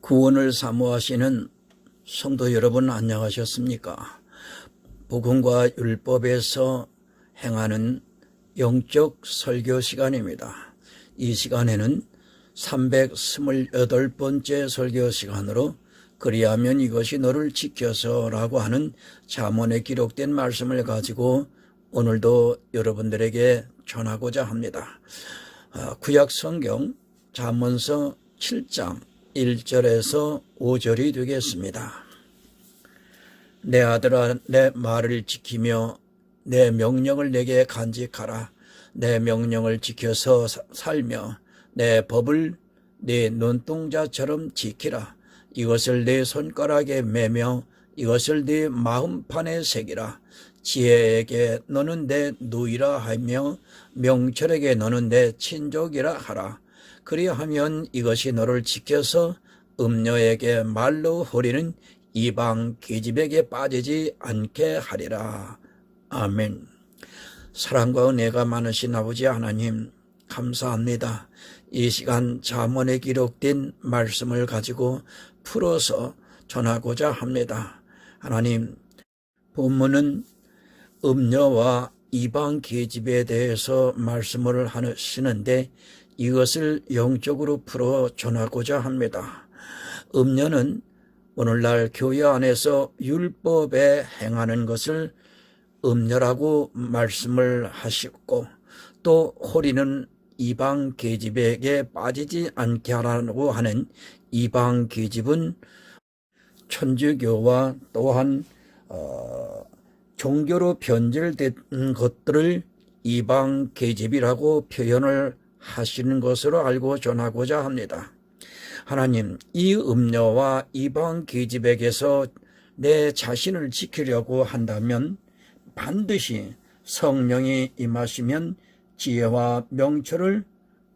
구원을 사모하시는 성도 여러분 안녕하셨습니까? 복음과 율법에서 행하는 영적 설교 시간입니다. 이 시간에는 328번째 설교 시간으로 그리하면 이것이 너를 지켜서 라고 하는 잠언에 기록된 말씀을 가지고 오늘도 여러분들에게 전하고자 합니다. 구약 성경 잠언서 7장 1절에서 5절이 되겠습니다. 내 아들아 내 말을 지키며 내 명령을 내게 간직하라. 내 명령을 지켜서 살며 내 법을 네 눈동자처럼 지키라. 이것을 네 손가락에 매며 이것을 네 마음판에 새기라. 지혜에게 너는 내 누이라 하며 명철에게 너는 내 친족이라 하라. 그리하면 이것이 너를 지켜서 음녀에게 말로 허리는 이방 계집에게 빠지지 않게 하리라. 아멘. 사랑과 은혜가 많으신 아버지 하나님 감사합니다. 이 시간 잠언에 기록된 말씀을 가지고 풀어서 전하고자 합니다. 하나님, 본문은 음녀와 이방 계집에 대해서 말씀을 하시는데 이것을 영적으로 풀어 전하고자 합니다. 음녀는 오늘날 교회 안에서 율법에 행하는 것을 음녀라고 말씀을 하셨고, 또 호리는 이방 계집에게 빠지지 않게 하라고 하는 이방 계집은 천주교와 또한 종교로 변질된 것들을 이방 계집이라고 표현을 하시는 것으로 알고 전하고자 합니다. 하나님, 이 음녀와 이방 계집에게서 내 자신을 지키려고 한다면 반드시 성령이 임하시면 지혜와 명철을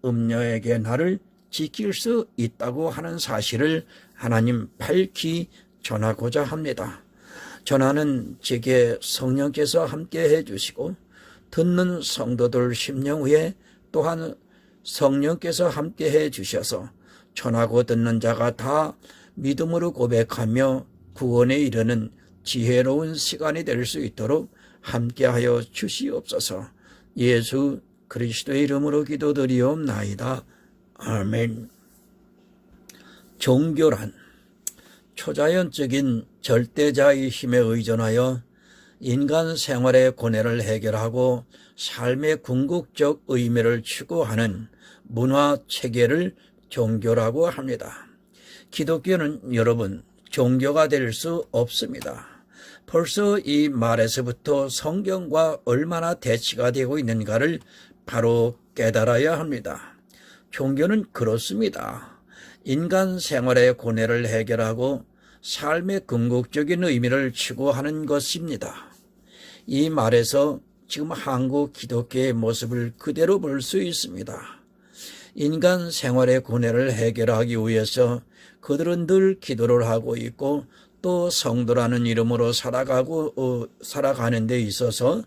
음녀에게 나를 지킬 수 있다고 하는 사실을 하나님 밝히 전하고자 합니다. 전하는 제게 성령께서 함께 해주시고 듣는 성도들 심령 위에 또한 성령께서 함께 해주셔서 전하고 듣는 자가 다 믿음으로 고백하며 구원에 이르는 지혜로운 시간이 될 수 있도록 함께하여 주시옵소서. 예수 그리스도의 이름으로 기도드리옵나이다. 아멘. 종교란 초자연적인 절대자의 힘에 의존하여 인간 생활의 고뇌를 해결하고 삶의 궁극적 의미를 추구하는 문화 체계를 종교라고 합니다. 기독교는 여러분 종교가 될 수 없습니다. 벌써 이 말에서부터 성경과 얼마나 대치가 되고 있는가를 바로 깨달아야 합니다. 종교는 그렇습니다. 인간 생활의 고뇌를 해결하고 삶의 궁극적인 의미를 추구하는 것입니다. 이 말에서 지금 한국 기독교의 모습을 그대로 볼 수 있습니다. 인간 생활의 고뇌를 해결하기 위해서 그들은 늘 기도를 하고 있고 또 성도라는 이름으로 살아가는 데 있어서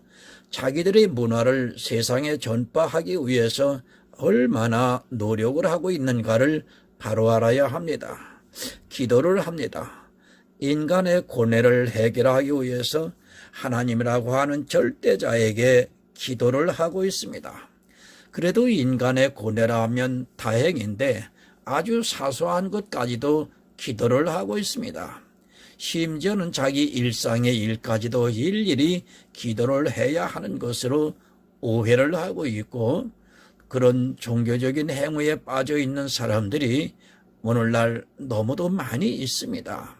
자기들의 문화를 세상에 전파하기 위해서 얼마나 노력을 하고 있는가를 바로 알아야 합니다. 기도를 합니다. 인간의 고뇌를 해결하기 위해서 하나님이라고 하는 절대자에게 기도를 하고 있습니다. 그래도 인간의 고뇌라면 다행인데 아주 사소한 것까지도 기도를 하고 있습니다. 심지어는 자기 일상의 일까지도 일일이 기도를 해야 하는 것으로 오해를 하고 있고, 그런 종교적인 행위에 빠져 있는 사람들이 오늘날 너무도 많이 있습니다.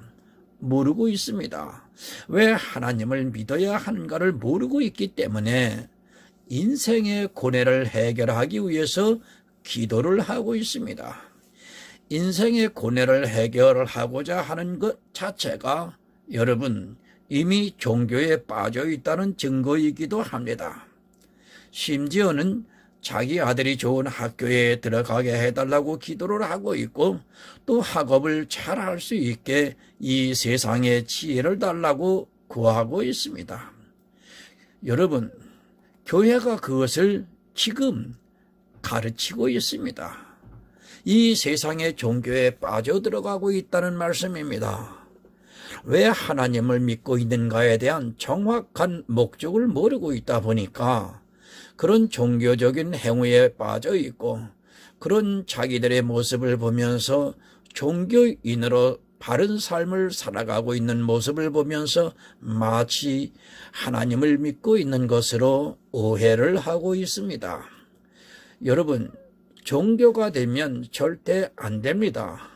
모르고 있습니다. 왜 하나님을 믿어야 하는가를 모르고 있기 때문에 인생의 고뇌를 해결하기 위해서 기도를 하고 있습니다. 인생의 고뇌를 해결하고자 하는 것 자체가 여러분 이미 종교에 빠져 있다는 증거이기도 합니다. 심지어는 자기 아들이 좋은 학교에 들어가게 해달라고 기도를 하고 있고 또 학업을 잘할 수 있게 이 세상에 지혜를 달라고 구하고 있습니다. 여러분, 교회가 그것을 지금 가르치고 있습니다. 이 세상의 종교에 빠져들어가고 있다는 말씀입니다. 왜 하나님을 믿고 있는가에 대한 정확한 목적을 모르고 있다 보니까 그런 종교적인 행위에 빠져 있고 그런 자기들의 모습을 보면서 종교인으로 바른 삶을 살아가고 있는 모습을 보면서 마치 하나님을 믿고 있는 것으로 오해를 하고 있습니다. 여러분, 종교가 되면 절대 안 됩니다.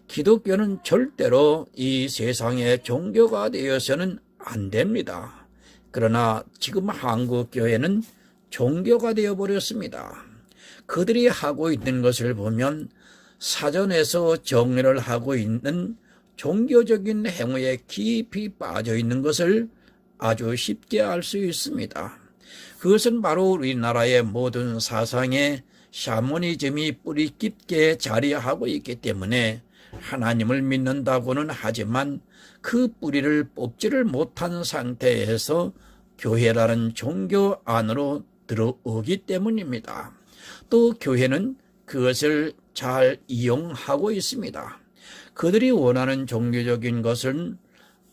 기독교는 절대로 이 세상의 종교가 되어서는 안 됩니다. 그러나 지금 한국 교회는 종교가 되어버렸습니다. 그들이 하고 있는 것을 보면 사전에서 정리를 하고 있는 종교적인 행위에 깊이 빠져 있는 것을 아주 쉽게 알 수 있습니다. 그것은 바로 우리나라의 모든 사상에 샤머니즘이 뿌리 깊게 자리하고 있기 때문에 하나님을 믿는다고는 하지만 그 뿌리를 뽑지를 못한 상태에서 교회라는 종교 안으로 들어오기 때문입니다. 또 교회는 그것을 잘 이용하고 있습니다. 그들이 원하는 종교적인 것은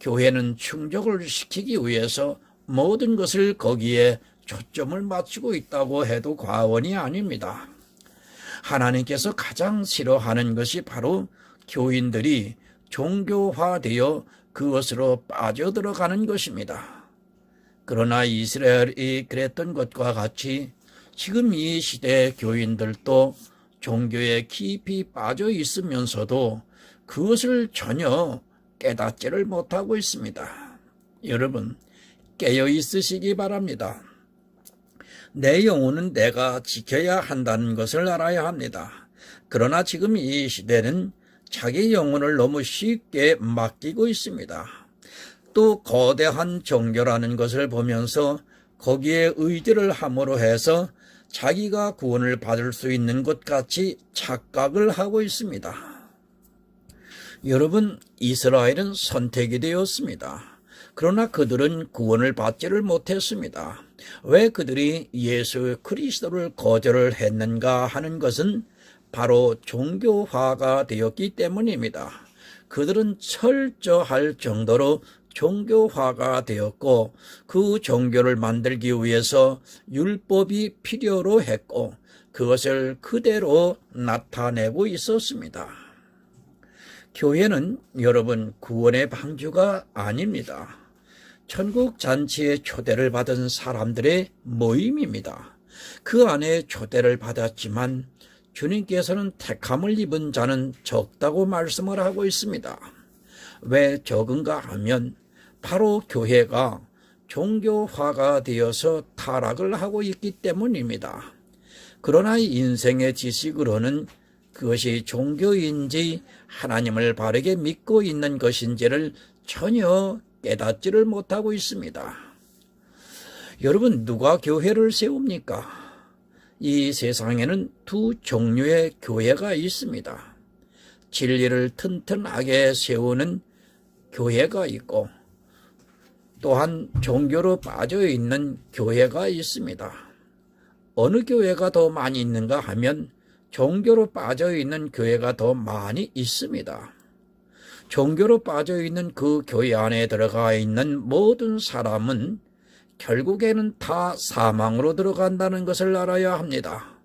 교회는 충족을 시키기 위해서 모든 것을 거기에 초점을 맞추고 있다고 해도 과언이 아닙니다. 하나님께서 가장 싫어하는 것이 바로 교인들이 종교화되어 그것으로 빠져들어가는 것입니다. 그러나 이스라엘이 그랬던 것과 같이 지금 이 시대의 교인들도 종교에 깊이 빠져 있으면서도 그것을 전혀 깨닫지를 못하고 있습니다. 여러분, 깨어 있으시기 바랍니다. 내 영혼은 내가 지켜야 한다는 것을 알아야 합니다. 그러나 지금 이 시대는 자기 영혼을 너무 쉽게 맡기고 있습니다. 또 거대한 종교라는 것을 보면서 거기에 의지를 함으로 해서 자기가 구원을 받을 수 있는 것 같이 착각을 하고 있습니다. 여러분, 이스라엘은 선택이 되었습니다. 그러나 그들은 구원을 받지를 못했습니다. 왜 그들이 예수 그리스도를 거절을 했는가 하는 것은 바로 종교화가 되었기 때문입니다. 그들은 철저할 정도로 종교화가 되었고 그 종교를 만들기 위해서 율법이 필요로 했고 그것을 그대로 나타내고 있었습니다. 교회는 여러분 구원의 방주가 아닙니다. 천국 잔치에 초대를 받은 사람들의 모임입니다. 그 안에 초대를 받았지만 주님께서는 택함을 입은 자는 적다고 말씀을 하고 있습니다. 왜 적은가 하면 바로 교회가 종교화가 되어서 타락을 하고 있기 때문입니다. 그러나 인생의 지식으로는 그것이 종교인지 하나님을 바르게 믿고 있는 것인지를 전혀 깨닫지를 못하고 있습니다. 여러분, 누가 교회를 세웁니까? 이 세상에는 두 종류의 교회가 있습니다. 진리를 튼튼하게 세우는 교회가 있고 또한 종교로 빠져 있는 교회가 있습니다. 어느 교회가 더 많이 있는가 하면 종교로 빠져 있는 교회가 더 많이 있습니다. 종교로 빠져 있는 그 교회 안에 들어가 있는 모든 사람은 결국에는 다 사망으로 들어간다는 것을 알아야 합니다.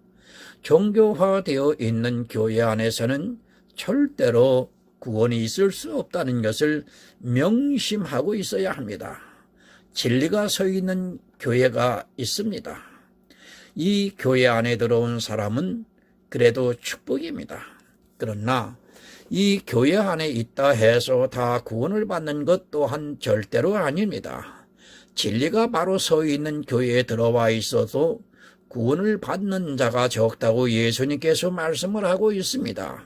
종교화되어 있는 교회 안에서는 절대로 구원이 있을 수 없다는 것을 명심하고 있어야 합니다. 진리가 서 있는 교회가 있습니다. 이 교회 안에 들어온 사람은 그래도 축복입니다. 그러나 이 교회 안에 있다 해서 다 구원을 받는 것 또한 절대로 아닙니다. 진리가 바로 서 있는 교회에 들어와 있어도 구원을 받는 자가 적다고 예수님께서 말씀을 하고 있습니다.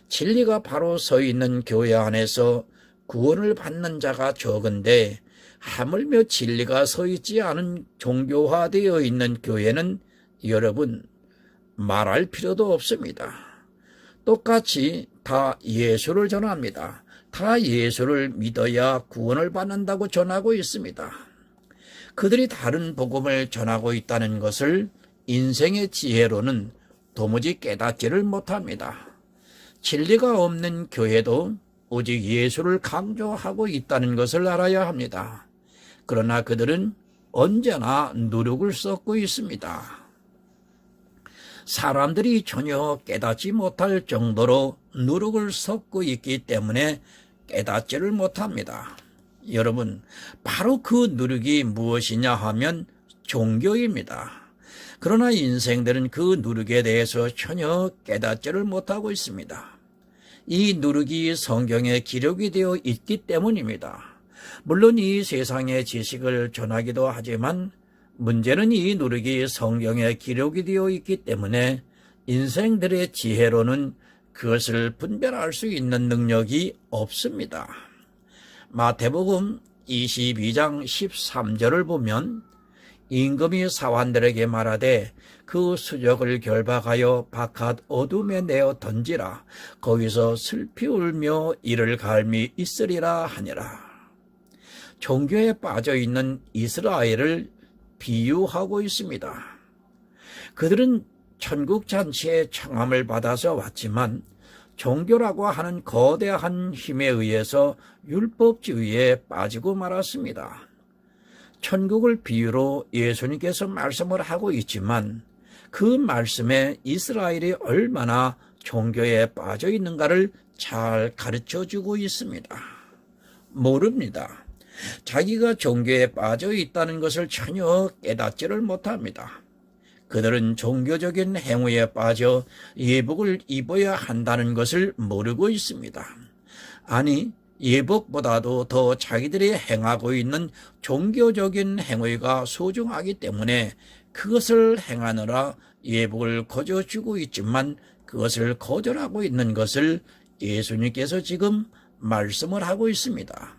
진리가 바로 서 있는 교회 안에서 구원을 받는 자가 적은데 하물며 진리가 서 있지 않은 종교화되어 있는 교회는 여러분 말할 필요도 없습니다. 똑같이 다 예수를 전합니다. 다 예수를 믿어야 구원을 받는다고 전하고 있습니다. 그들이 다른 복음을 전하고 있다는 것을 인생의 지혜로는 도무지 깨닫지를 못합니다. 진리가 없는 교회도 오직 예수를 강조하고 있다는 것을 알아야 합니다. 그러나 그들은 언제나 누룩을 섞고 있습니다. 사람들이 전혀 깨닫지 못할 정도로 누룩을 섞고 있기 때문에 깨닫지를 못합니다. 여러분, 바로 그 누룩이 무엇이냐 하면 종교입니다. 그러나 인생들은 그 누룩에 대해서 전혀 깨닫지를 못하고 있습니다. 이 누룩이 성경에 기록이 되어 있기 때문입니다. 물론 이 세상의 지식을 전하기도 하지만 문제는 이 누룩이 성경에 기록이 되어 있기 때문에 인생들의 지혜로는 그것을 분별할 수 있는 능력이 없습니다. 마태복음 22장 13절을 보면 임금이 사환들에게 말하되 그 수적을 결박하여 바깥 어둠에 내어 던지라. 거기서 슬피 울며 이를 갈미 있으리라 하니라. 종교에 빠져있는 이스라엘을 비유하고 있습니다. 그들은 천국 잔치의 청함을 받아서 왔지만 종교라고 하는 거대한 힘에 의해서 율법주의에 빠지고 말았습니다. 천국을 비유로 예수님께서 말씀을 하고 있지만 그 말씀에 이스라엘이 얼마나 종교에 빠져 있는가를 잘 가르쳐주고 있습니다. 모릅니다. 자기가 종교에 빠져 있다는 것을 전혀 깨닫지를 못합니다. 그들은 종교적인 행위에 빠져 예복을 입어야 한다는 것을 모르고 있습니다. 아니, 예복보다도 더 자기들이 행하고 있는 종교적인 행위가 소중하기 때문에 그것을 행하느라 예복을 거저주고 있지만 그것을 거절하고 있는 것을 예수님께서 지금 말씀을 하고 있습니다.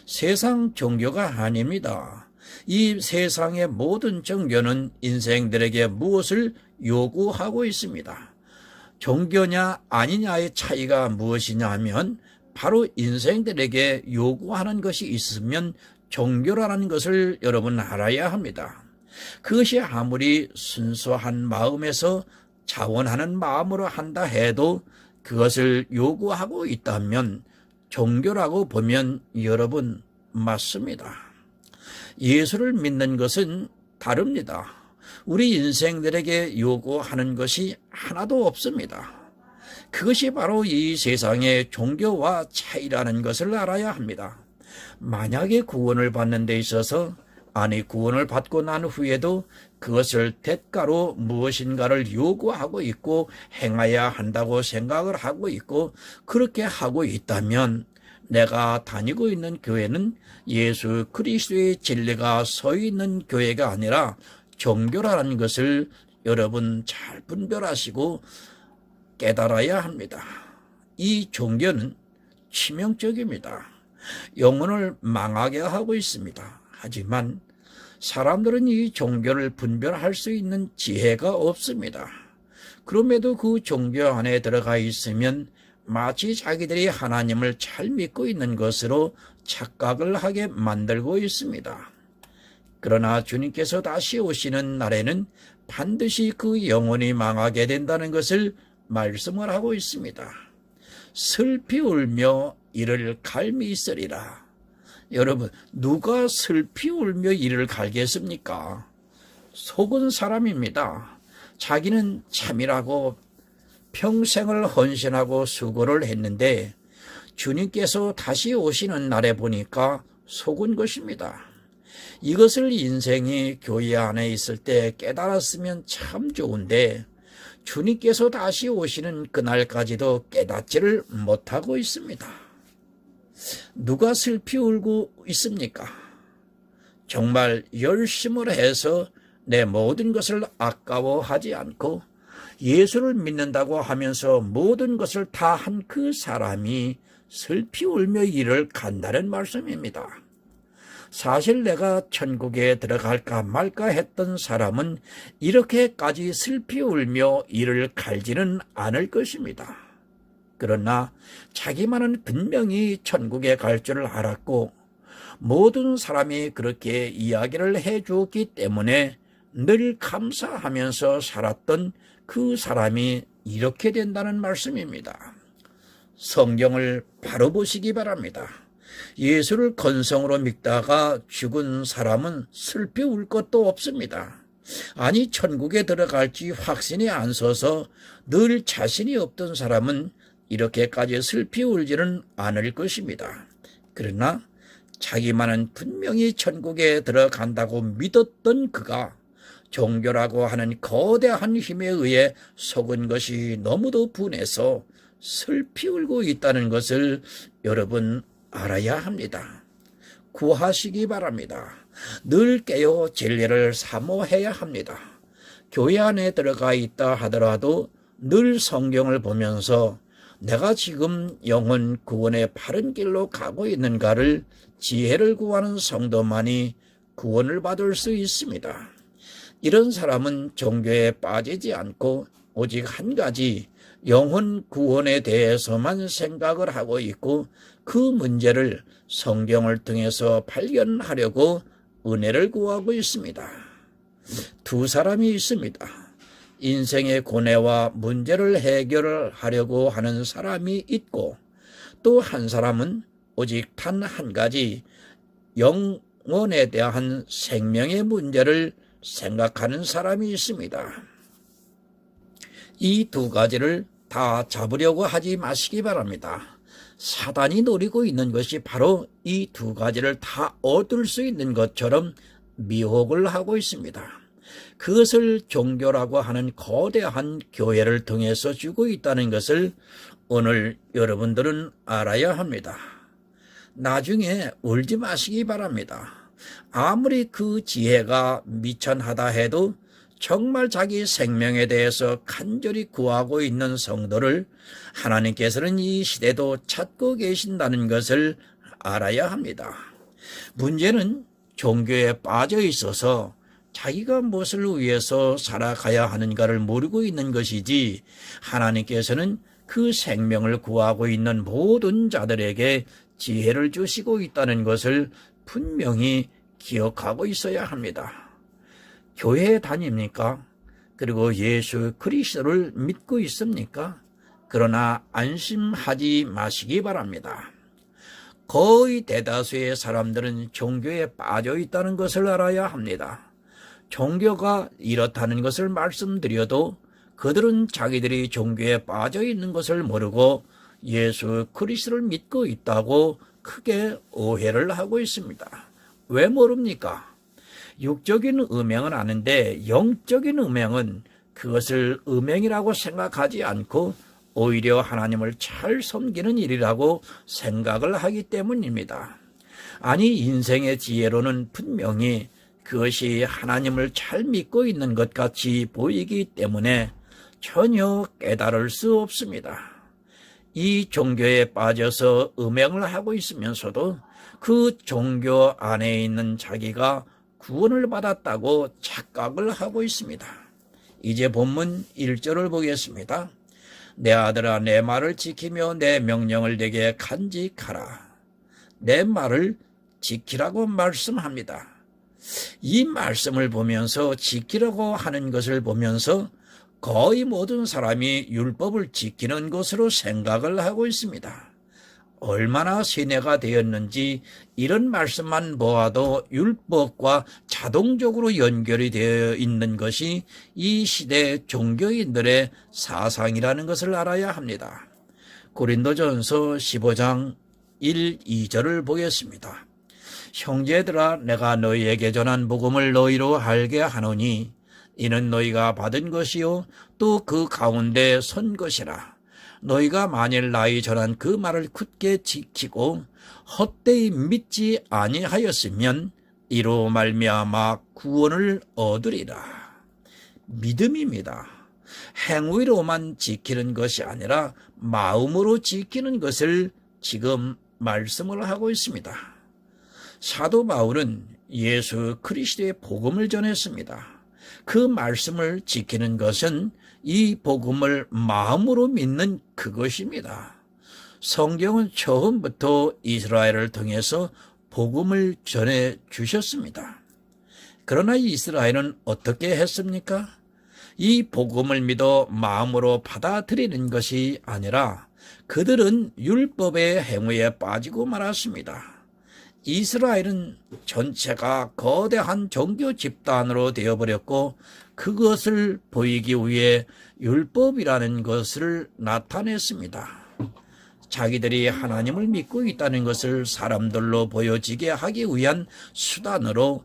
세상 종교가 아닙니다. 이 세상의 모든 종교는 인생들에게 무엇을 요구하고 있습니다. 종교냐 아니냐의 차이가 무엇이냐 하면 바로 인생들에게 요구하는 것이 있으면 종교라는 것을 여러분 알아야 합니다. 그것이 아무리 순수한 마음에서 자원하는 마음으로 한다 해도 그것을 요구하고 있다면 종교라고 보면 여러분 맞습니다. 예수를 믿는 것은 다릅니다. 우리 인생들에게 요구하는 것이 하나도 없습니다. 그것이 바로 이 세상의 종교와 차이라는 것을 알아야 합니다. 만약에 구원을 받는 데 있어서 구원을 받고 난 후에도 그것을 대가로 무엇인가를 요구하고 있고 행해야 한다고 생각을 하고 있고 그렇게 하고 있다면 내가 다니고 있는 교회는 예수 그리스도의 진리가 서 있는 교회가 아니라 종교라는 것을 여러분 잘 분별하시고 깨달아야 합니다. 이 종교는 치명적입니다. 영혼을 망하게 하고 있습니다. 하지만 사람들은 이 종교를 분별할 수 있는 지혜가 없습니다. 그럼에도 그 종교 안에 들어가 있으면 마치 자기들이 하나님을 잘 믿고 있는 것으로 착각을 하게 만들고 있습니다. 그러나 주님께서 다시 오시는 날에는 반드시 그 영혼이 망하게 된다는 것을 말씀을 하고 있습니다. 슬피 울며 이를 갈미 있으리라. 여러분, 누가 슬피 울며 이를 갈겠습니까? 속은 사람입니다. 자기는 참이라고 평생을 헌신하고 수고를 했는데 주님께서 다시 오시는 날에 보니까 속은 것입니다. 이것을 인생이 교회 안에 있을 때 깨달았으면 참 좋은데 주님께서 다시 오시는 그날까지도 깨닫지를 못하고 있습니다. 누가 슬피 울고 있습니까? 정말 열심을 해서 내 모든 것을 아까워하지 않고 예수를 믿는다고 하면서 모든 것을 다 한 그 사람이 슬피 울며 이를 간다는 말씀입니다. 사실 내가 천국에 들어갈까 말까 했던 사람은 이렇게까지 슬피 울며 이를 갈지는 않을 것입니다. 그러나 자기만은 분명히 천국에 갈 줄을 알았고 모든 사람이 그렇게 이야기를 해 주었기 때문에 늘 감사하면서 살았던 그 사람이 이렇게 된다는 말씀입니다. 성경을 바로 보시기 바랍니다. 예수를 건성으로 믿다가 죽은 사람은 슬피 울 것도 없습니다. 아니, 천국에 들어갈지 확신이 안 서서 늘 자신이 없던 사람은 이렇게까지 슬피 울지는 않을 것입니다. 그러나 자기만은 분명히 천국에 들어간다고 믿었던 그가 종교라고 하는 거대한 힘에 의해 속은 것이 너무도 분해서 슬피 울고 있다는 것을 여러분 알아야 합니다. 구하시기 바랍니다. 늘 깨어 진리를 사모해야 합니다. 교회 안에 들어가 있다 하더라도 늘 성경을 보면서 내가 지금 영혼 구원의 바른 길로 가고 있는가를 지혜를 구하는 성도만이 구원을 받을 수 있습니다. 이런 사람은 종교에 빠지지 않고 오직 한 가지 영혼 구원에 대해서만 생각을 하고 있고 그 문제를 성경을 통해서 발견하려고 은혜를 구하고 있습니다. 두 사람이 있습니다. 인생의 고뇌와 문제를 해결하려고 하는 사람이 있고 또 한 사람은 오직 단 한 가지 영혼에 대한 생명의 문제를 생각하는 사람이 있습니다. 이 두 가지를 다 잡으려고 하지 마시기 바랍니다. 사단이 노리고 있는 것이 바로 이 두 가지를 다 얻을 수 있는 것처럼 미혹을 하고 있습니다. 그것을 종교라고 하는 거대한 교회를 통해서 주고 있다는 것을 오늘 여러분들은 알아야 합니다. 나중에 울지 마시기 바랍니다. 아무리 그 지혜가 미천하다 해도 정말 자기 생명에 대해서 간절히 구하고 있는 성도를 하나님께서는 이 시대도 찾고 계신다는 것을 알아야 합니다. 문제는 종교에 빠져 있어서 자기가 무엇을 위해서 살아가야 하는가를 모르고 있는 것이지 하나님께서는 그 생명을 구하고 있는 모든 자들에게 지혜를 주시고 있다는 것을 분명히 기억하고 있어야 합니다. 교회에 다닙니까? 그리고 예수 그리스도를 믿고 있습니까? 그러나 안심하지 마시기 바랍니다. 거의 대다수의 사람들은 종교에 빠져 있다는 것을 알아야 합니다. 종교가 이렇다는 것을 말씀드려도 그들은 자기들이 종교에 빠져 있는 것을 모르고 예수 그리스도를 믿고 있다고 크게 오해를 하고 있습니다. 왜 모릅니까? 육적인 음행은 아는데 영적인 음행은 그것을 음행이라고 생각하지 않고 오히려 하나님을 잘 섬기는 일이라고 생각을 하기 때문입니다. 아니, 인생의 지혜로는 분명히 그것이 하나님을 잘 믿고 있는 것 같이 보이기 때문에 전혀 깨달을 수 없습니다. 이 종교에 빠져서 음행을 하고 있으면서도 그 종교 안에 있는 자기가 구원을 받았다고 착각을 하고 있습니다. 이제 본문 1절을 보겠습니다. 내 아들아, 내 말을 지키며 내 명령을 내게 간직하라. 내 말을 지키라고 말씀합니다. 이 말씀을 보면서 지키라고 하는 것을 보면서 거의 모든 사람이 율법을 지키는 것으로 생각을 하고 있습니다. 얼마나 세뇌가 되었는지 이런 말씀만 보아도 율법과 자동적으로 연결이 되어 있는 것이 이 시대 종교인들의 사상이라는 것을 알아야 합니다. 고린도전서 15장 1, 2절을 보겠습니다. 형제들아, 내가 너희에게 전한 복음을 너희로 알게 하노니 이는 너희가 받은 것이요 또 그 가운데 선 것이라. 너희가 만일 나의 전한 그 말을 굳게 지키고 헛되이 믿지 아니하였으면 이로 말미암아 구원을 얻으리라. 믿음입니다. 행위로만 지키는 것이 아니라 마음으로 지키는 것을 지금 말씀을 하고 있습니다. 사도 바울은 예수 그리스도의 복음을 전했습니다. 그 말씀을 지키는 것은 이 복음을 마음으로 믿는 그것입니다. 성경은 처음부터 이스라엘을 통해서 복음을 전해 주셨습니다. 그러나 이스라엘은 어떻게 했습니까? 이 복음을 믿어 마음으로 받아들이는 것이 아니라 그들은 율법의 행위에 빠지고 말았습니다. 이스라엘은 전체가 거대한 종교 집단으로 되어버렸고 그것을 보이기 위해 율법이라는 것을 나타냈습니다. 자기들이 하나님을 믿고 있다는 것을 사람들로 보여지게 하기 위한 수단으로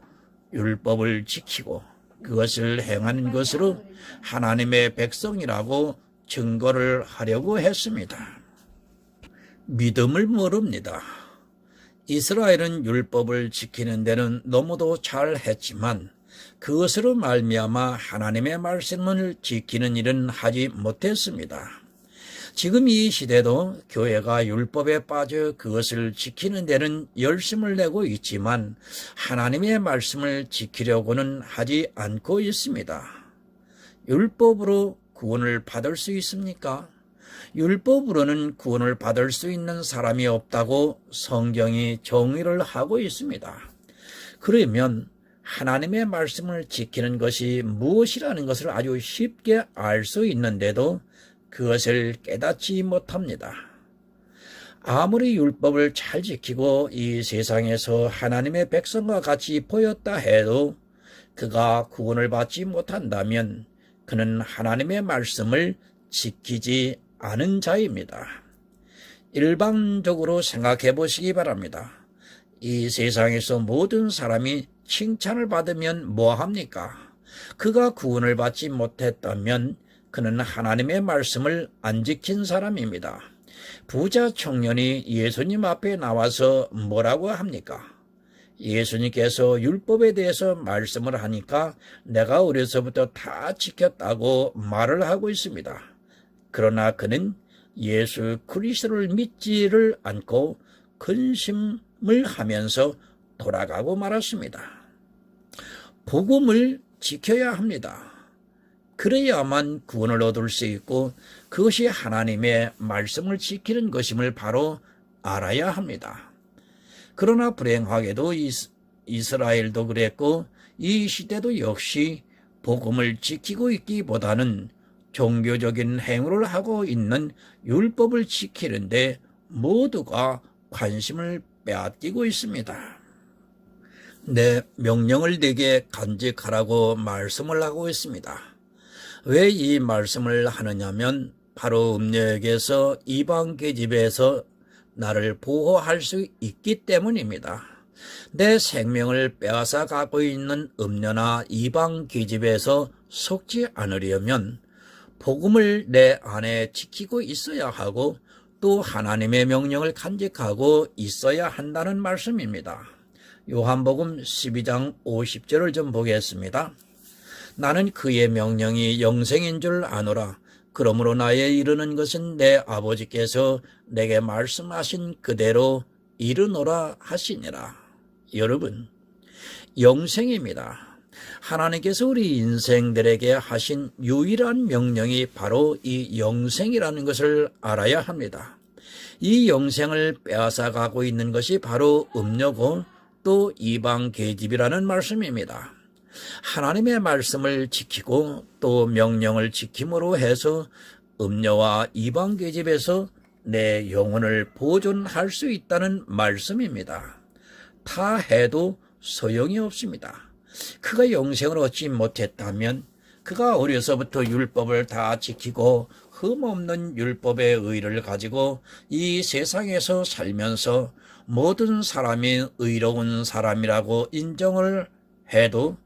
율법을 지키고 그것을 행하는 것으로 하나님의 백성이라고 증거를 하려고 했습니다. 믿음을 모릅니다. 이스라엘은 율법을 지키는 데는 너무도 잘했지만 그것으로 말미암아 하나님의 말씀을 지키는 일은 하지 못했습니다. 지금 이 시대도 교회가 율법에 빠져 그것을 지키는 데는 열심을 내고 있지만 하나님의 말씀을 지키려고는 하지 않고 있습니다. 율법으로 구원을 받을 수 있습니까? 율법으로는 구원을 받을 수 있는 사람이 없다고 성경이 정의를 하고 있습니다. 그러면 하나님의 말씀을 지키는 것이 무엇이라는 것을 아주 쉽게 알 수 있는데도 그것을 깨닫지 못합니다. 아무리 율법을 잘 지키고 이 세상에서 하나님의 백성과 같이 보였다 해도 그가 구원을 받지 못한다면 그는 하나님의 말씀을 지키지 않은 자입니다. 일반적으로 생각해 보시기 바랍니다. 이 세상에서 모든 사람이 칭찬을 받으면 뭐합니까? 그가 구원을 받지 못했다면 그는 하나님의 말씀을 안 지킨 사람입니다. 부자 청년이 예수님 앞에 나와서 뭐라고 합니까? 예수님께서 율법에 대해서 말씀을 하니까 내가 어려서부터 다 지켰다고 말을 하고 있습니다. 그러나 그는 예수 그리스도를 믿지를 않고 근심을 하면서 돌아가고 말았습니다. 복음을 지켜야 합니다. 그래야만 구원을 얻을 수 있고 그것이 하나님의 말씀을 지키는 것임을 바로 알아야 합니다. 그러나 불행하게도 이스라엘도 그랬고 이 시대도 역시 복음을 지키고 있기보다는 종교적인 행위를 하고 있는 율법을 지키는데 모두가 관심을 빼앗기고 있습니다. 내 명령을 내게 간직하라고 말씀을 하고 있습니다. 왜 이 말씀을 하느냐면 바로 음녀에게서 이방 계집에서 나를 보호할 수 있기 때문입니다. 내 생명을 빼앗아 가고 있는 음녀나 이방 계집에서 속지 않으려면 복음을 내 안에 지키고 있어야 하고 또 하나님의 명령을 간직하고 있어야 한다는 말씀입니다. 요한복음 12장 50절을 좀 보겠습니다. 나는 그의 명령이 영생인 줄 아노라. 그러므로 나에 이르는 것은 내 아버지께서 내게 말씀하신 그대로 이르노라 하시니라. 여러분, 영생입니다. 하나님께서 우리 인생들에게 하신 유일한 명령이 바로 이 영생이라는 것을 알아야 합니다. 이 영생을 빼앗아 가고 있는 것이 바로 음녀고 또 이방 계집이라는 말씀입니다. 하나님의 말씀을 지키고 또 명령을 지킴으로 해서 음녀와 이방 계집에서 내 영혼을 보존할 수 있다는 말씀입니다. 다 해도 소용이 없습니다. 그가 영생을 얻지 못했다면 그가 어려서부터 율법을 다 지키고 흠없는 율법의 의를 가지고 이 세상에서 살면서 모든 사람이 의로운 사람이라고 인정을 해도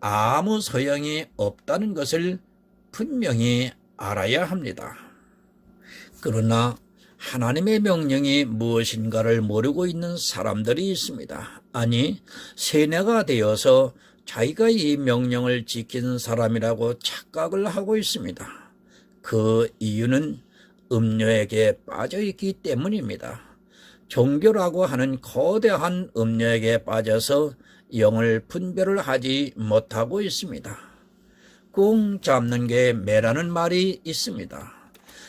아무 소용이 없다는 것을 분명히 알아야 합니다. 그러나 하나님의 명령이 무엇인가를 모르고 있는 사람들이 있습니다. 아니, 세뇌가 되어서 자기가 이 명령을 지킨 사람이라고 착각을 하고 있습니다. 그 이유는 음녀에게 빠져있기 때문입니다. 종교라고 하는 거대한 음녀에게 빠져서 영을 분별을 하지 못하고 있습니다. 꽁 잡는 게 매라는 말이 있습니다.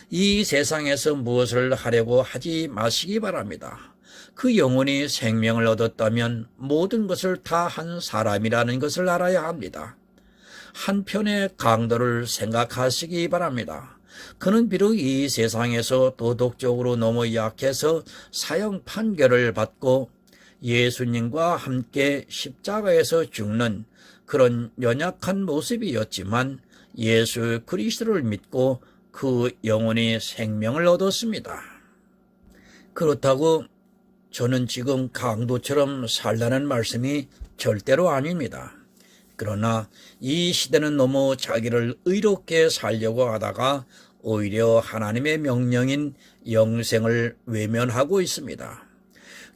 이 세상에서 무엇을 하려고 하지 마시기 바랍니다. 그 영혼이 생명을 얻었다면 모든 것을 다 한 사람이라는 것을 알아야 합니다. 한편의 강도를 생각하시기 바랍니다. 그는 비록 이 세상에서 도덕적으로 너무 약해서 사형 판결을 받고 예수님과 함께 십자가에서 죽는 그런 연약한 모습이었지만 예수 그리스도를 믿고 그 영혼이 생명을 얻었습니다. 그렇다고 저는 지금 강도처럼 살라는 말씀이 절대로 아닙니다. 그러나 이 시대는 너무 자기를 의롭게 살려고 하다가 오히려 하나님의 명령인 영생을 외면하고 있습니다.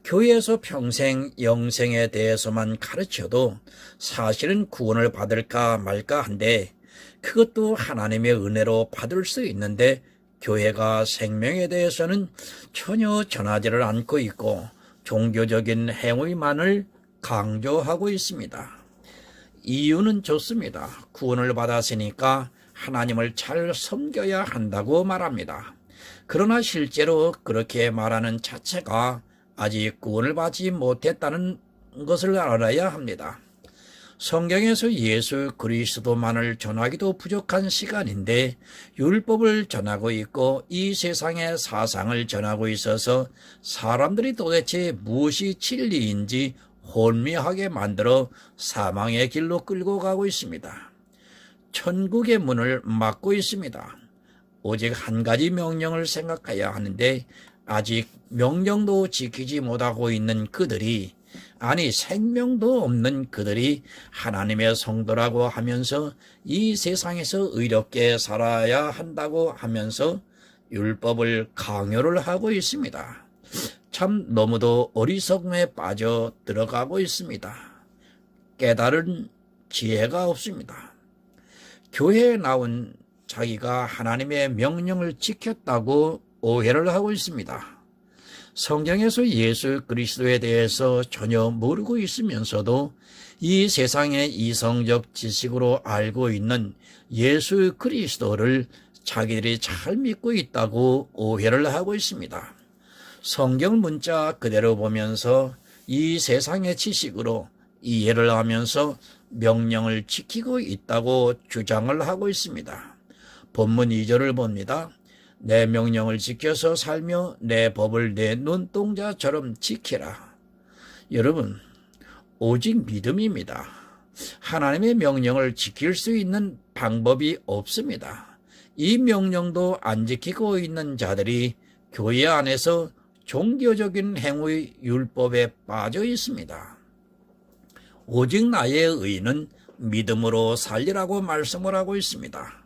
교회에서 평생 영생에 대해서만 가르쳐도 사실은 구원을 받을까 말까 한데 그것도 하나님의 은혜로 받을 수 있는데 교회가 생명에 대해서는 전혀 전하지를 않고 있고 종교적인 행위만을 강조하고 있습니다. 이유는 좋습니다. 구원을 받았으니까 하나님을 잘 섬겨야 한다고 말합니다. 그러나 실제로 그렇게 말하는 자체가 아직 구원을 받지 못했다는 것을 알아야 합니다. 성경에서 예수 그리스도만을 전하기도 부족한 시간인데 율법을 전하고 있고 이 세상의 사상을 전하고 있어서 사람들이 도대체 무엇이 진리인지 혼미하게 만들어 사망의 길로 끌고 가고 있습니다. 천국의 문을 막고 있습니다. 오직 한 가지 명령을 생각해야 하는데 아직 명령도 지키지 못하고 있는 그들이, 아니 생명도 없는 그들이 하나님의 성도라고 하면서 이 세상에서 의롭게 살아야 한다고 하면서 율법을 강요를 하고 있습니다. 참 너무도 어리석음에 빠져 들어가고 있습니다. 깨달은 지혜가 없습니다. 교회에 나온 자기가 하나님의 명령을 지켰다고 오해를 하고 있습니다. 성경에서 예수 그리스도에 대해서 전혀 모르고 있으면서도 이 세상의 이성적 지식으로 알고 있는 예수 그리스도를 자기들이 잘 믿고 있다고 오해를 하고 있습니다. 성경 문자 그대로 보면서 이 세상의 지식으로 이해를 하면서 명령을 지키고 있다고 주장을 하고 있습니다. 본문 2절을 봅니다. 내 명령을 지켜서 살며 내 법을 내 눈동자처럼 지키라. 여러분, 오직 믿음입니다. 하나님의 명령을 지킬 수 있는 방법이 없습니다. 이 명령도 안 지키고 있는 자들이 교회 안에서 종교적인 행위 율법에 빠져 있습니다. 오직 나의 의는 믿음으로 살리라고 말씀을 하고 있습니다.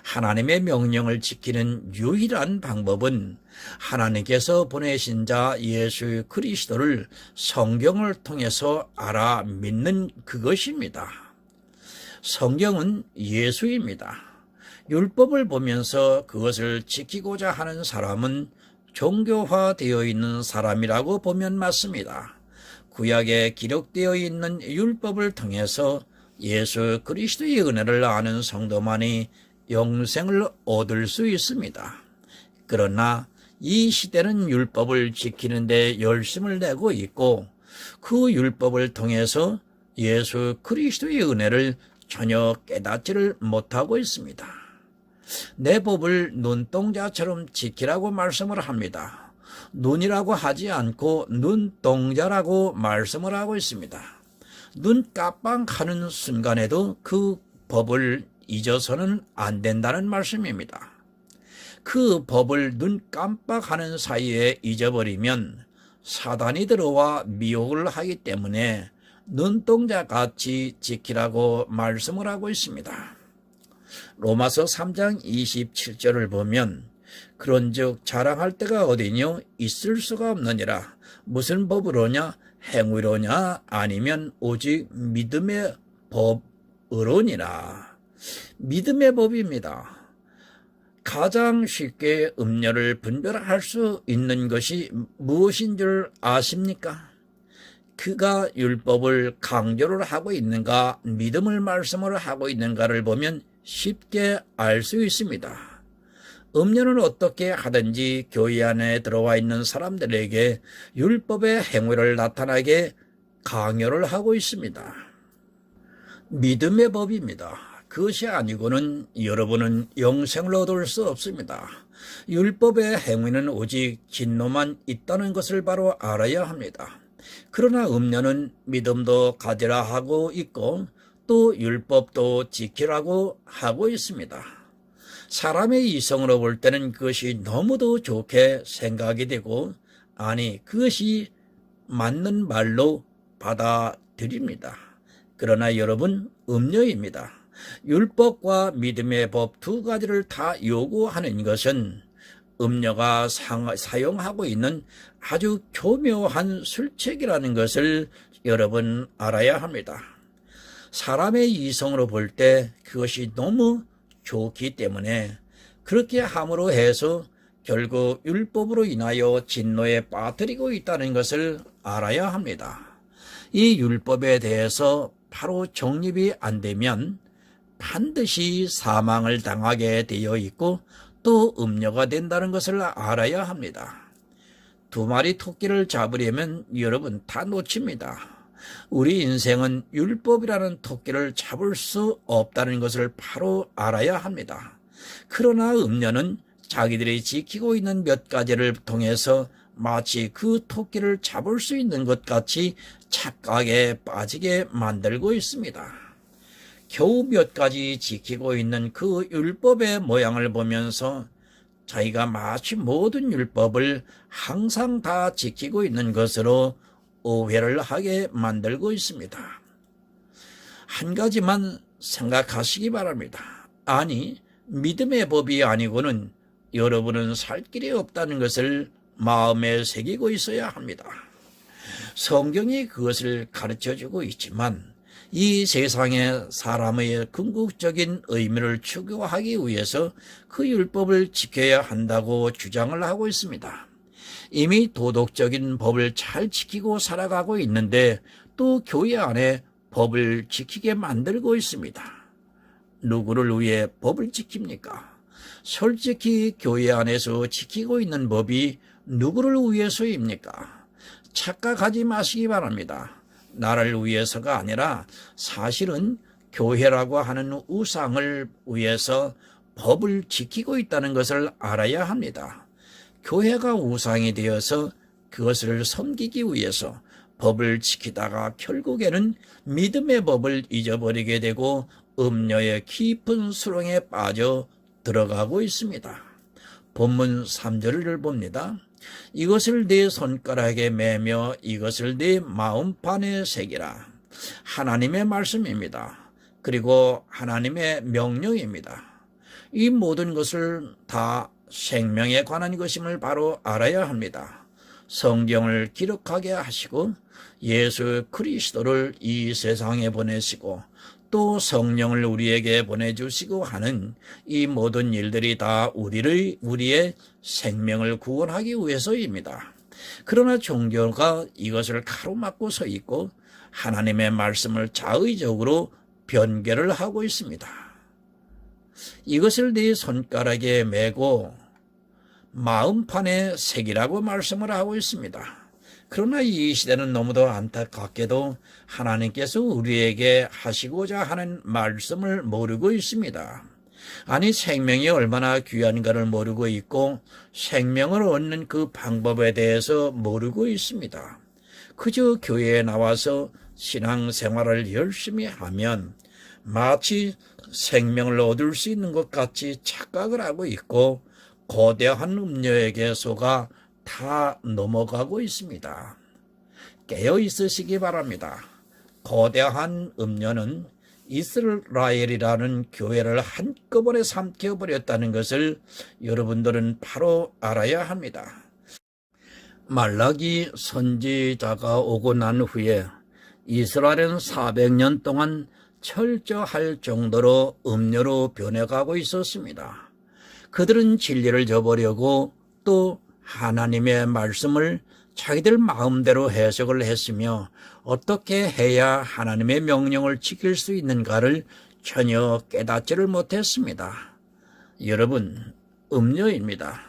하나님의 명령을 지키는 유일한 방법은 하나님께서 보내신 자 예수 그리스도를 성경을 통해서 알아 믿는 그것입니다. 성경은 예수입니다. 율법을 보면서 그것을 지키고자 하는 사람은 종교화되어 있는 사람이라고 보면 맞습니다. 구약에 기록되어 있는 율법을 통해서 예수 그리스도의 은혜를 아는 성도만이 영생을 얻을 수 있습니다. 그러나 이 시대는 율법을 지키는 데 열심을 내고 있고 그 율법을 통해서 예수 그리스도의 은혜를 전혀 깨닫지를 못하고 있습니다. 내 법을 눈동자처럼 지키라고 말씀을 합니다. 눈이라고 하지 않고 눈동자라고 말씀을 하고 있습니다. 눈 깜빡하는 순간에도 그 법을 잊어서는 안 된다는 말씀입니다. 그 법을 눈 깜빡하는 사이에 잊어버리면 사단이 들어와 미혹을 하기 때문에 눈동자같이 지키라고 말씀을 하고 있습니다. 로마서 3장 27절을 보면 그런즉 자랑할 때가 어디뇨 있을 수가 없느니라. 무슨 법으로냐 행위로냐 아니면 오직 믿음의 법으로니라. 믿음의 법입니다. 가장 쉽게 음료를 분별할 수 있는 것이 무엇인 줄 아십니까? 그가 율법을 강조를 하고 있는가 믿음을 말씀을 하고 있는가를 보면 쉽게 알 수 있습니다. 음료는 어떻게 하든지 교회 안에 들어와 있는 사람들에게 율법의 행위를 나타나게 강요를 하고 있습니다. 믿음의 법입니다. 그것이 아니고는 여러분은 영생을 얻을 수 없습니다. 율법의 행위는 오직 진노만 있다는 것을 바로 알아야 합니다. 그러나 음료는 믿음도 가지라 하고 있고 또 율법도 지키라고 하고 있습니다. 사람의 이성으로 볼 때는 그것이 너무도 좋게 생각이 되고 아니 그것이 맞는 말로 받아들입니다. 그러나 여러분 음료입니다. 율법과 믿음의 법 두 가지를 다 요구하는 것은 음료가 사용하고 있는 아주 교묘한 술책이라는 것을 여러분 알아야 합니다. 사람의 이성으로 볼 때 그것이 너무 좋기 때문에 그렇게 함으로 해서 결국 율법으로 인하여 진노에 빠뜨리고 있다는 것을 알아야 합니다. 이 율법에 대해서 바로 정립이 안 되면 반드시 사망을 당하게 되어 있고 또 음료가 된다는 것을 알아야 합니다. 두 마리 토끼를 잡으려면 여러분 다 놓칩니다. 우리 인생은 율법이라는 토끼를 잡을 수 없다는 것을 바로 알아야 합니다. 그러나 음료는 자기들이 지키고 있는 몇 가지를 통해서 마치 그 토끼를 잡을 수 있는 것 같이 착각에 빠지게 만들고 있습니다. 겨우 몇 가지 지키고 있는 그 율법의 모양을 보면서 자기가 마치 모든 율법을 항상 다 지키고 있는 것으로 오해를 하게 만들고 있습니다. 한 가지만 생각하시기 바랍니다. 아니, 믿음의 법이 아니고는 여러분은 살 길이 없다는 것을 마음에 새기고 있어야 합니다. 성경이 그것을 가르쳐주고 있지만 이 세상의 사람의 궁극적인 의미를 추구하기 위해서 그 율법을 지켜야 한다고 주장을 하고 있습니다. 이미 도덕적인 법을 잘 지키고 살아가고 있는데 또 교회 안에 법을 지키게 만들고 있습니다. 누구를 위해 법을 지킵니까? 솔직히 교회 안에서 지키고 있는 법이 누구를 위해서입니까? 착각하지 마시기 바랍니다. 나를 위해서가 아니라 사실은 교회라고 하는 우상을 위해서 법을 지키고 있다는 것을 알아야 합니다. 교회가 우상이 되어서 그것을 섬기기 위해서 법을 지키다가 결국에는 믿음의 법을 잊어버리게 되고 음료의 깊은 수렁에 빠져 들어가고 있습니다. 본문 3절을 봅니다. 이것을 네 손가락에 매며 이것을 네 마음판에 새기라. 하나님의 말씀입니다. 그리고 하나님의 명령입니다. 이 모든 것을 다 생명에 관한 것임을 바로 알아야 합니다. 성경을 기록하게 하시고 예수 그리스도를 이 세상에 보내시고 또 성령을 우리에게 보내주시고 하는 이 모든 일들이 다 우리의 생명을 구원하기 위해서입니다. 그러나 종교가 이것을 가로막고 서 있고 하나님의 말씀을 자의적으로 변개를 하고 있습니다. 이것을 네 손가락에 메고 마음판에 새기라고 말씀을 하고 있습니다. 그러나 이 시대는 너무도 안타깝게도 하나님께서 우리에게 하시고자 하는 말씀을 모르고 있습니다. 아니, 생명이 얼마나 귀한가를 모르고 있고 생명을 얻는 그 방법에 대해서 모르고 있습니다. 그저 교회에 나와서 신앙생활을 열심히 하면 마치 생명을 얻을 수 있는 것 같이 착각을 하고 있고 거대한 음료에게 속아 다 넘어가고 있습니다. 깨어 있으시기 바랍니다. 거대한 음료는 이스라엘이라는 교회를 한꺼번에 삼켜버렸다는 것을 여러분들은 바로 알아야 합니다. 말라기 선지자가 오고 난 후에 이스라엘은 400년 동안 철저할 정도로 음료로 변해가고 있었습니다. 그들은 진리를 저버리고 또 하나님의 말씀을 자기들 마음대로 해석을 했으며 어떻게 해야 하나님의 명령을 지킬 수 있는가를 전혀 깨닫지를 못했습니다. 여러분, 음료입니다.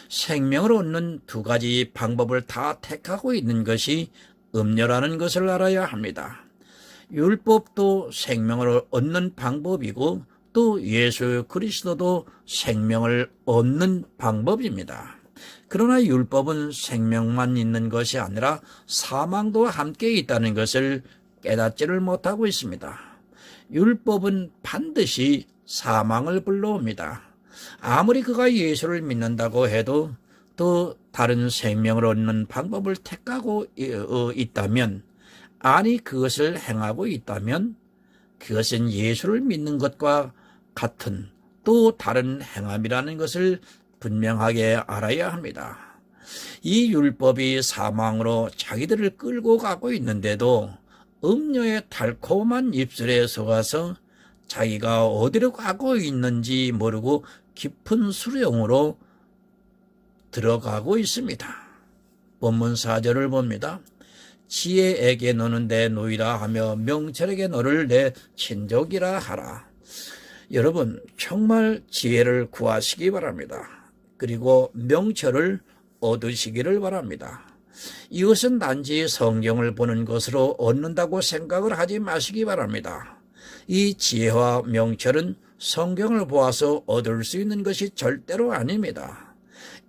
생명을 얻는 두 가지 방법을 다 택하고 있는 것이 음료라는 것을 알아야 합니다. 율법도 생명을 얻는 방법이고 또 예수 그리스도도 생명을 얻는 방법입니다. 그러나 율법은 생명만 있는 것이 아니라 사망도 함께 있다는 것을 깨닫지를 못하고 있습니다. 율법은 반드시 사망을 불러옵니다. 아무리 그가 예수를 믿는다고 해도 또 다른 생명을 얻는 방법을 택하고 있다면, 아니 그것을 행하고 있다면 그것은 예수를 믿는 것과 같은 또 다른 행함이라는 것을 분명하게 알아야 합니다. 이 율법이 사망으로 자기들을 끌고 가고 있는데도 음녀의 달콤한 입술에 속아서 자기가 어디로 가고 있는지 모르고 깊은 수령으로 들어가고 있습니다. 본문 4절을 봅니다. 지혜에게 너는 내 노이라 하며 명철에게 너를 내 친족이라 하라. 여러분, 정말 지혜를 구하시기 바랍니다. 그리고 명철을 얻으시기를 바랍니다. 이것은 단지 성경을 보는 것으로 얻는다고 생각을 하지 마시기 바랍니다. 이 지혜와 명철은 성경을 보아서 얻을 수 있는 것이 절대로 아닙니다.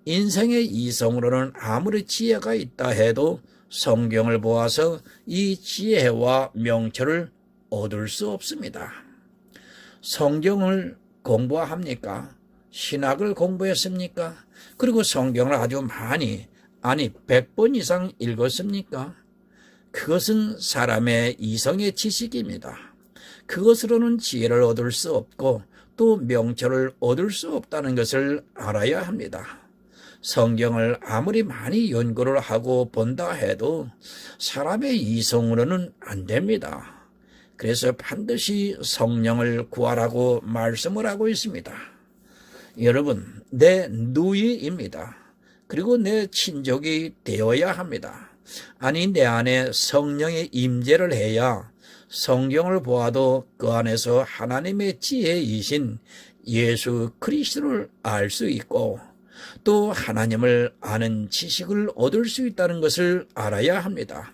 인생의 이성으로는 아무리 지혜가 있다 해도 성경을 보아서 이 지혜와 명철을 얻을 수 없습니다. 성경을 공부합니까? 신학을 공부했습니까? 그리고 성경을 아주 많이, 아니 100번 이상 읽었습니까? 그것은 사람의 이성의 지식입니다. 그것으로는 지혜를 얻을 수 없고 또 명철을 얻을 수 없다는 것을 알아야 합니다. 성경을 아무리 많이 연구를 하고 본다 해도 사람의 이성으로는 안 됩니다. 그래서 반드시 성령을 구하라고 말씀을 하고 있습니다. 여러분, 내 누이입니다. 그리고 내 친족이 되어야 합니다. 아니, 내 안에 성령의 임재를 해야 성경을 보아도 그 안에서 하나님의 지혜이신 예수 그리스도를 알 수 있고 또 하나님을 아는 지식을 얻을 수 있다는 것을 알아야 합니다.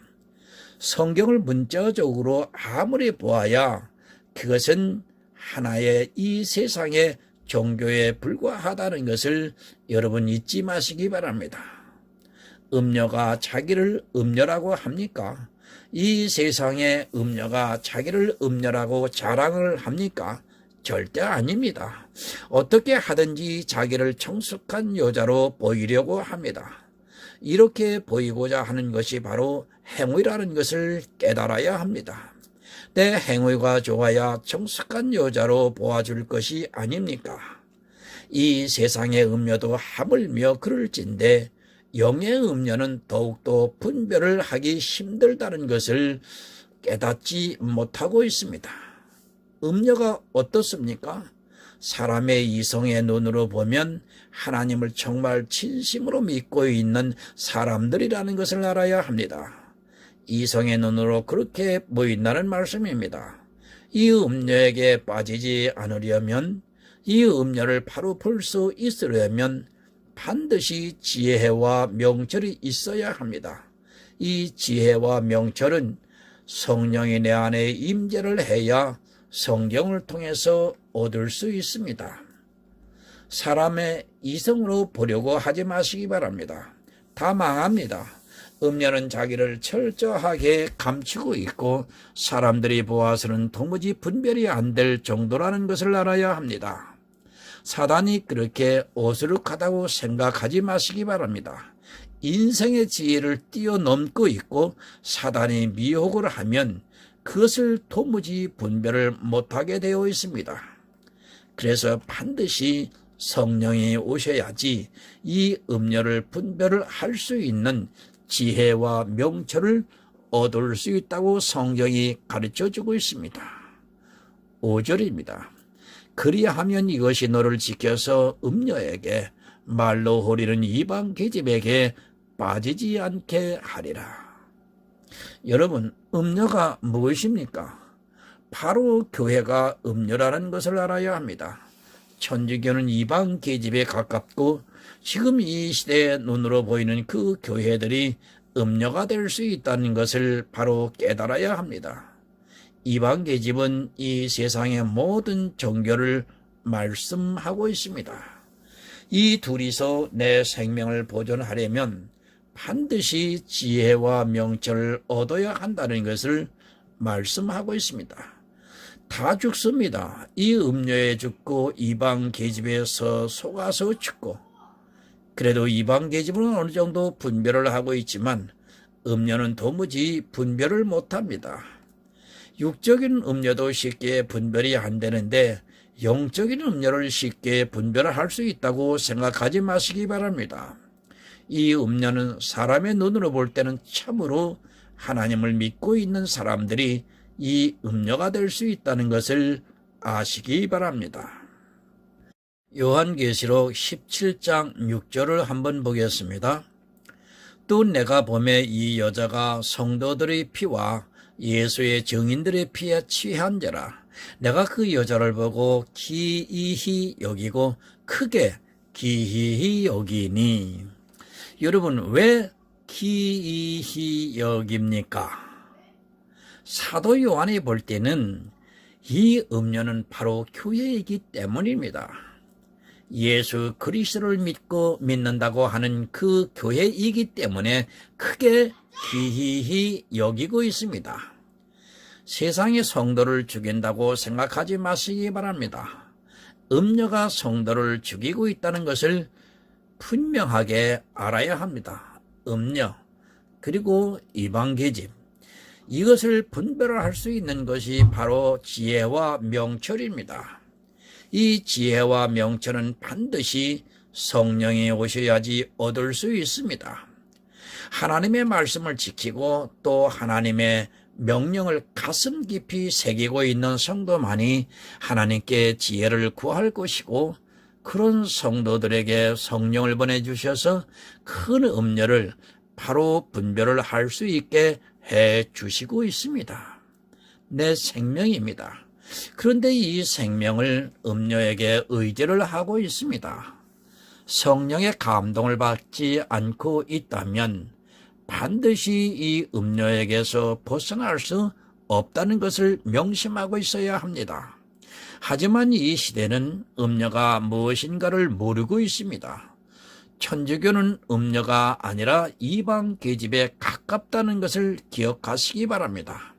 성경을 문자적으로 아무리 보아야 그것은 하나의 이 세상의 종교에 불과하다는 것을 여러분 잊지 마시기 바랍니다. 음녀가 자기를 음녀라고 합니까? 이 세상의 음녀가 자기를 음녀라고 자랑을 합니까? 절대 아닙니다. 어떻게 하든지 자기를 청숙한 여자로 보이려고 합니다. 이렇게 보이고자 하는 것이 바로 행위라는 것을 깨달아야 합니다. 내 행위가 좋아야 청숙한 여자로 보아줄 것이 아닙니까? 이 세상의 음녀도 하물며 그럴진데 영의 음녀는 더욱더 분별을 하기 힘들다는 것을 깨닫지 못하고 있습니다. 음녀가 어떻습니까? 사람의 이성의 눈으로 보면 하나님을 정말 진심으로 믿고 있는 사람들이라는 것을 알아야 합니다. 이성의 눈으로 그렇게 보인다는 말씀입니다. 이 음녀에게 빠지지 않으려면, 이 음녀를 바로 볼 수 있으려면 반드시 지혜와 명철이 있어야 합니다. 이 지혜와 명철은 성령이 내 안에 임재를 해야 성경을 통해서 얻을 수 있습니다. 사람의 이성으로 보려고 하지 마시기 바랍니다. 다 망합니다. 음녀는 자기를 철저하게 감추고 있고 사람들이 보아서는 도무지 분별이 안 될 정도라는 것을 알아야 합니다. 사단이 그렇게 어수룩하다고 생각하지 마시기 바랍니다. 인생의 지혜를 뛰어넘고 있고 사단이 미혹을 하면 그것을 도무지 분별을 못하게 되어 있습니다. 그래서 반드시 성령이 오셔야지 이 음녀를 분별을 할 수 있는 지혜와 명철을 얻을 수 있다고 성경이 가르쳐주고 있습니다. 5절입니다. 그리하면 이것이 너를 지켜서 음녀에게 말로 호리는 이방 계집에게 빠지지 않게 하리라. 여러분, 음녀가 무엇입니까? 바로 교회가 음녀라는 것을 알아야 합니다. 천주교는 이방 계집에 가깝고 지금 이 시대의 눈으로 보이는 그 교회들이 음녀가 될 수 있다는 것을 바로 깨달아야 합니다. 이방 계집은 이 세상의 모든 종교를 말씀하고 있습니다. 이 둘이서 내 생명을 보존하려면 반드시 지혜와 명철을 얻어야 한다는 것을 말씀하고 있습니다. 다 죽습니다. 이 음료에 죽고 이방 계집에서 속아서 죽고, 그래도 이방 계집은 어느 정도 분별을 하고 있지만 음료는 도무지 분별을 못합니다. 육적인 음료도 쉽게 분별이 안 되는데 영적인 음료를 쉽게 분별할 수 있다고 생각하지 마시기 바랍니다. 이 음료는 사람의 눈으로 볼 때는 참으로 하나님을 믿고 있는 사람들이 이 음료가 될 수 있다는 것을 아시기 바랍니다. 요한계시록 17장 6절을 한번 보겠습니다. 또 내가 보매 이 여자가 성도들의 피와 예수의 증인들의 피에 취한 자라. 내가 그 여자를 보고 기이히 여기고 크게 기이히 여기니. 여러분, 왜 기이히 여깁니까? 사도 요한이 볼 때는 이 음료는 바로 교회이기 때문입니다. 예수 그리스도를 믿는다고 하는 그 교회이기 때문에 크게 기이히 여기고 있습니다. 세상의 성도를 죽인다고 생각하지 마시기 바랍니다. 음료가 성도를 죽이고 있다는 것을 분명하게 알아야 합니다. 음료, 그리고 이방 계집, 이것을 분별할 수 있는 것이 바로 지혜와 명철입니다. 이 지혜와 명철은 반드시 성령이 오셔야지 얻을 수 있습니다. 하나님의 말씀을 지키고 또 하나님의 명령을 가슴 깊이 새기고 있는 성도만이 하나님께 지혜를 구할 것이고, 그런 성도들에게 성령을 보내주셔서 큰 음료를 바로 분별을 할 수 있게 해 주시고 있습니다. 내 생명입니다. 그런데 이 생명을 음료에게 의지를 하고 있습니다. 성령의 감동을 받지 않고 있다면 반드시 이 음료에게서 벗어날 수 없다는 것을 명심하고 있어야 합니다. 하지만 이 시대는 음료가 무엇인가를 모르고 있습니다. 천주교는 음료가 아니라 이방 계집에 가깝다는 것을 기억하시기 바랍니다.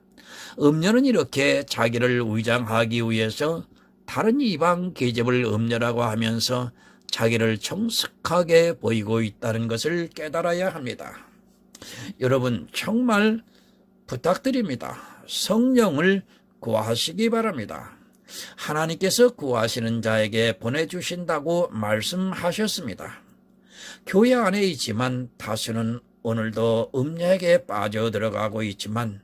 음료는 이렇게 자기를 위장하기 위해서 다른 이방 계집을 음료라고 하면서 자기를 정숙하게 보이고 있다는 것을 깨달아야 합니다. 여러분, 정말 부탁드립니다. 성령을 구하시기 바랍니다. 하나님께서 구하시는 자에게 보내주신다고 말씀하셨습니다. 교회 안에 있지만 다수는 오늘도 음료에게 빠져들어가고 있지만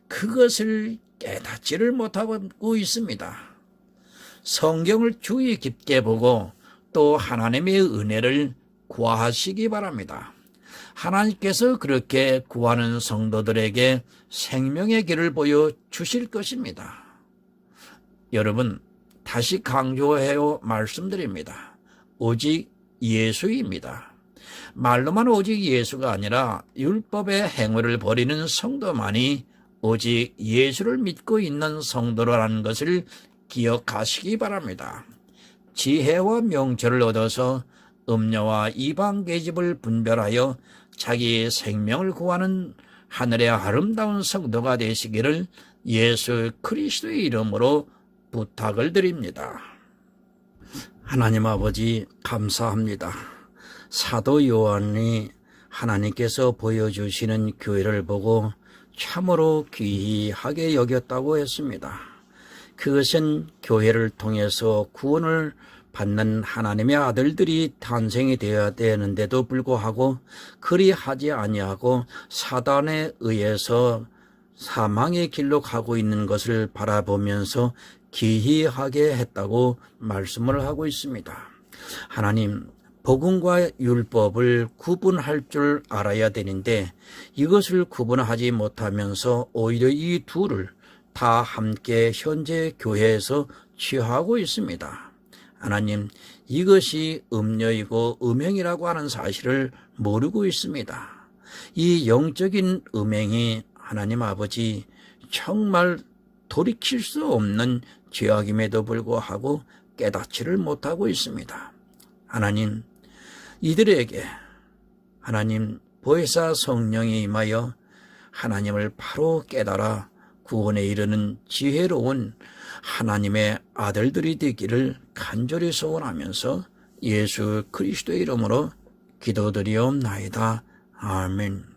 그것을 깨닫지를 못하고 있습니다. 성경을 주의 깊게 보고 또 하나님의 은혜를 구하시기 바랍니다. 하나님께서 그렇게 구하는 성도들에게 생명의 길을 보여주실 것입니다. 여러분, 다시 강조해요 말씀드립니다. 오직 예수입니다. 말로만 오직 예수가 아니라 율법의 행위를 버리는 성도만이 오직 예수를 믿고 있는 성도라는 것을 기억하시기 바랍니다. 지혜와 명철을 얻어서 음료와 이방 계집을 분별하여 자기의 생명을 구하는 하늘의 아름다운 성도가 되시기를 예수 그리스도의 이름으로 부탁을 드립니다. 하나님 아버지, 감사합니다. 사도 요한이 하나님께서 보여주시는 교회를 보고 참으로 귀하게 여겼다고 했습니다. 그것은 교회를 통해서 구원을 받는 하나님의 아들들이 탄생이 되어야 되는데도 불구하고 그리하지 아니하고 사단에 의해서 사망의 길로 가고 있는 것을 바라보면서 기이하게 했다고 말씀을 하고 있습니다. 하나님, 복음과 율법을 구분할 줄 알아야 되는데 이것을 구분하지 못하면서 오히려 이 둘을 다 함께 현재 교회에서 취하고 있습니다. 하나님, 이것이 음료이고 음행이라고 하는 사실을 모르고 있습니다. 이 영적인 음행이 하나님 아버지 정말 돌이킬 수 없는 죄악임에도 불구하고 깨닫지를 못하고 있습니다. 하나님, 이들에게 하나님 보혜사 성령이 임하여 하나님을 바로 깨달아 구원에 이르는 지혜로운 하나님의 아들들이 되기를 간절히 소원하면서 예수 그리스도의 이름으로 기도드리옵나이다. 아멘.